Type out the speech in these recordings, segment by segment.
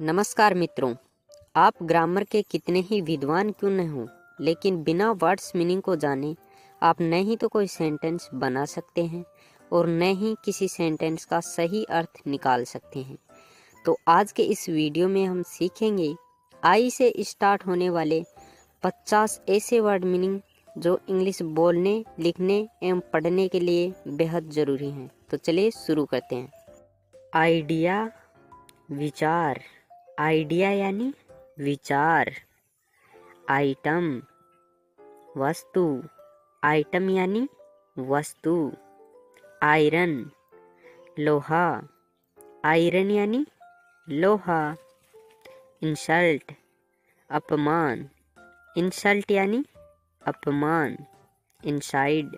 नमस्कार मित्रों, आप ग्रामर के कितने ही विद्वान क्यों न हो, लेकिन बिना वर्ड्स मीनिंग को जाने आप न ही तो कोई सेंटेंस बना सकते हैं और न ही किसी सेंटेंस का सही अर्थ निकाल सकते हैं। तो आज के इस वीडियो में हम सीखेंगे आई से स्टार्ट होने वाले 50 ऐसे वर्ड मीनिंग जो इंग्लिश बोलने, लिखने एवं पढ़ने के लिए बेहद ज़रूरी हैं। तो चलिए शुरू करते हैं। आइडिया, विचार। आइडिया यानी विचार। आइटम, वस्तु। आइटम यानी वस्तु। आयरन, लोहा। आयरन यानी लोहा। इंसल्ट, अपमान। इंसल्ट यानी अपमान। इनसाइड,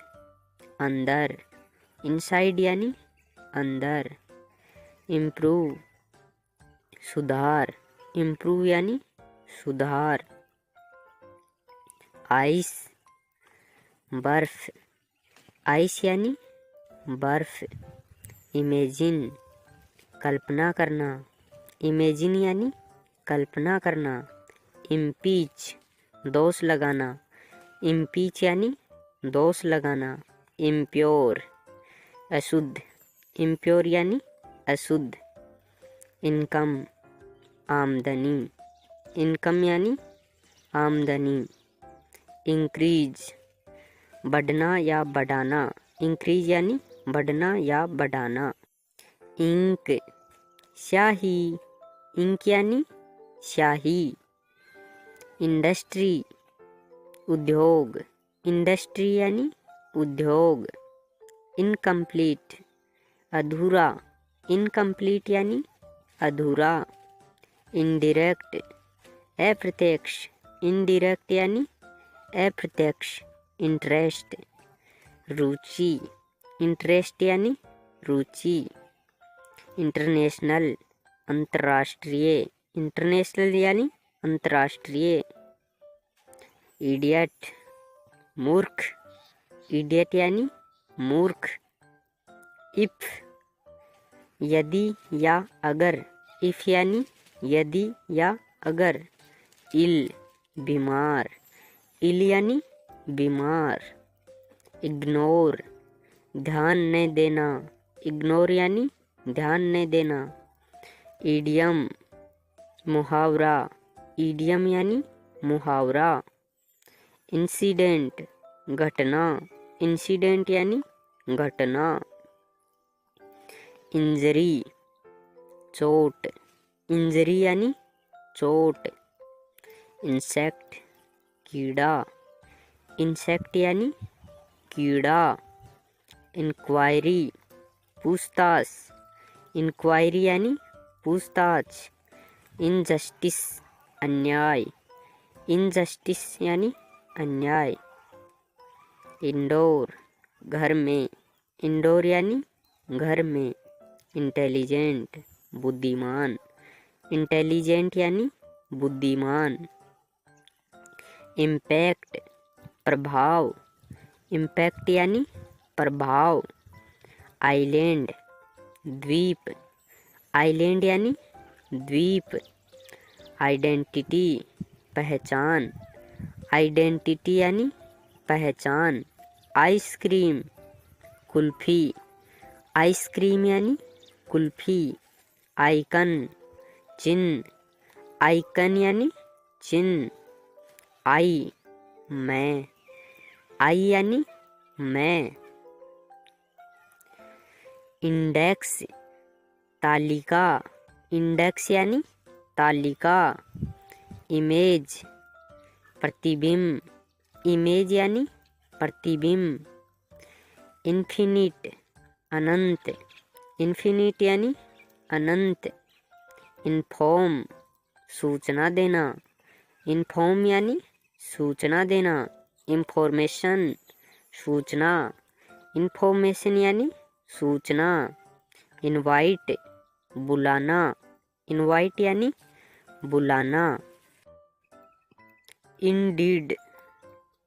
अंदर। इनसाइड यानी अंदर। इम्प्रूव, सुधार। इम्प्रूव यानी सुधार। आइस, बर्फ। आइस यानी बर्फ। इमेजिन, कल्पना करना। इमेजिन यानी कल्पना करना। इम्पीच, दोष लगाना। इम्पीच यानी दोष लगाना। इम्प्योर, अशुद्ध। इम्प्योर यानी अशुद्ध। इनकम, आमदनी। इनकम यानी आमदनी। इंक्रीज, बढ़ना या बढ़ाना। इंक्रीज यानी बढ़ना या बढ़ाना। इंक, स्याही। इंक यानी स्याही। इंडस्ट्री, उद्योग। इंडस्ट्री यानी उद्योग। इनकम्प्लीट, अधूरा। इनकम्प्लीट यानी अधूरा। इनडायरेक्ट, अप्रत्यक्ष। इनडायरेक्ट यानी अप्रत्यक्ष। इंटरेस्ट, रुचि। इंटरेस्ट यानी रुचि। इंटरनेशनल, अंतर्राष्ट्रीय। इंटरनेशनल यानी अंतर्राष्ट्रीय। इडियट, मूर्ख। इडियट यानी मूर्ख। इफ, यदि या अगर। इफ यानी यदि या अगर। इल, बीमार। इल यानी बीमार। इग्नोर, ध्यान न देना। इग्नोर यानी ध्यान न देना। इडियम, मुहावरा। इडियम यानी मुहावरा। इंसिडेंट, घटना। इंसिडेंट यानी घटना। इंजरी, चोट। इंजरी यानी चोट। इंसेक्ट, कीड़ा। इंसेक्ट यानी कीड़ा। इंक्वायरी, पूछताछ। इंक्वायरी यानी पूछताछ। इनजस्टिस, अन्याय। इनजस्टिस यानी अन्याय। इंडोर, घर में। इंडोर यानी घर में। इंटेलिजेंट, बुद्धिमान। इंटेलिजेंट यानी बुद्धिमान। इम्पैक्ट, प्रभाव। इम्पैक्ट यानी प्रभाव। आइलैंड, द्वीप। आइलैंड यानी द्वीप। आइडेंटिटी, पहचान। आइडेंटिटी यानी पहचान। आइसक्रीम, कुल्फी। आइसक्रीम यानी कुल्फी। आइकन, चिन्ह। आइकन यानी चिन्ह। आई, मैं। आई यानी मैं। इंडेक्स, तालिका। इंडेक्स यानी तालिका। इमेज, प्रतिबिंब। इमेज यानी प्रतिबिंब। इन्फिनिट, अनंत। इन्फिनिट यानी अनंत। इन्फॉर्म, सूचना देना। इन्फॉर्म यानी सूचना देना। इंफॉर्मेशन, सूचना। इंफॉर्मेशन यानी सूचना। इनवाइट, बुलाना। इनवाइट यानी बुलाना। इंडीड,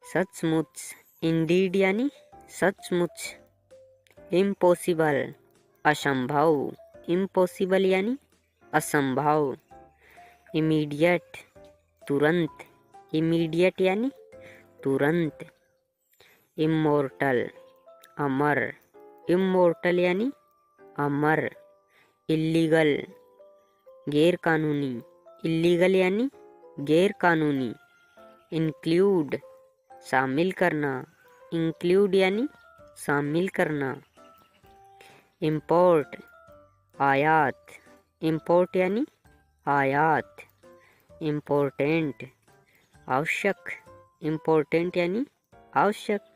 सचमुच। इंडीड यानी सचमुच। इम्पॉसिबल, असंभव। इम्पॉसिबल यानी असंभव। इमीडिएट तुरंत, इमीडिएट यानी तुरंत। इमोर्टल अमर, इमोर्टल यानी अमर। इल्लीगल गैर कानूनी, इल्लीगल यानी गैर कानूनी। इंक्लूड शामिल करना, इंक्लूड यानी शामिल करना। इम्पोर्ट आयात, इम्पोर्ट यानी आयात। इम्पोर्टेंट आवश्यक, इम्पोर्टेंट यानी आवश्यक।